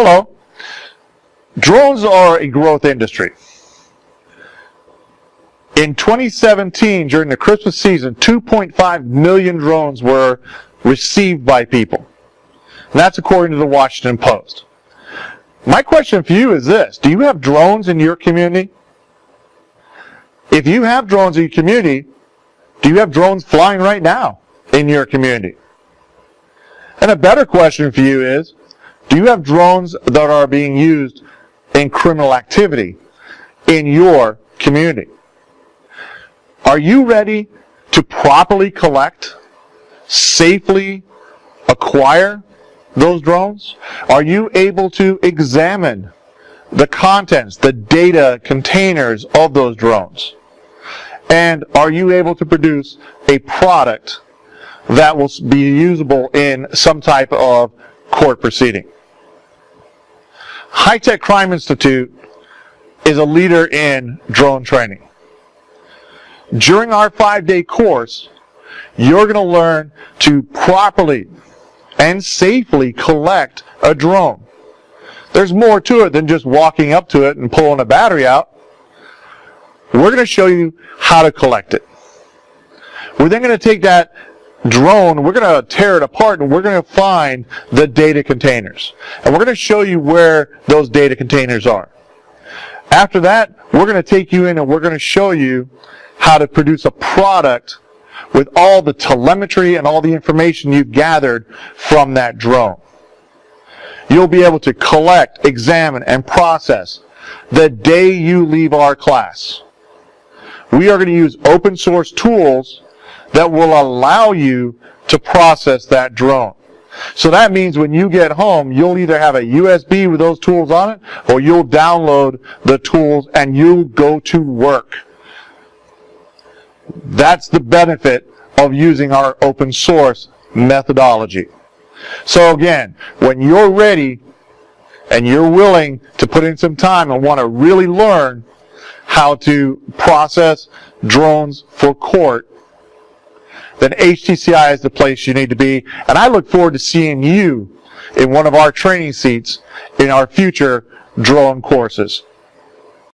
Hello. Drones are a growth industry. In 2017, during the Christmas season, 2.5 million drones were received by people. And that's according to the Washington Post. My question for you is this: do you have drones in your community? If you have drones in your community, do you have drones flying right now in your community? And a better question for you is, do you have drones that are being used in criminal activity in your community? Are you ready to properly collect, safely acquire those drones? Are you able to examine the contents, the data containers of those drones? And are you able to produce a product that will be usable in some type of court proceeding? High Tech Crime Institute is a leader in drone training. During our 5-day course, you're going to learn to properly and safely collect a drone. There's more to it than just walking up to it and pulling a battery out. We're going to show you how to collect it. We're then going to take that drone, we're going to tear it apart, and we're going to find the data containers. And we're going to show you where those data containers are. After that, we're going to take you in and we're going to show you how to produce a product with all the telemetry and all the information you've gathered from that drone. You'll be able to collect, examine, and process the day you leave our class. We are going to use open source tools that will allow you to process that drone. So that means when you get home, you'll either have a USB with those tools on it, or you'll download the tools and you'll go to work. That's the benefit of using our open source methodology. So again, when you're ready and you're willing to put in some time and want to really learn how to process drones for court, then HTCI is the place you need to be. And I look forward to seeing you in one of our training seats in our future drone courses.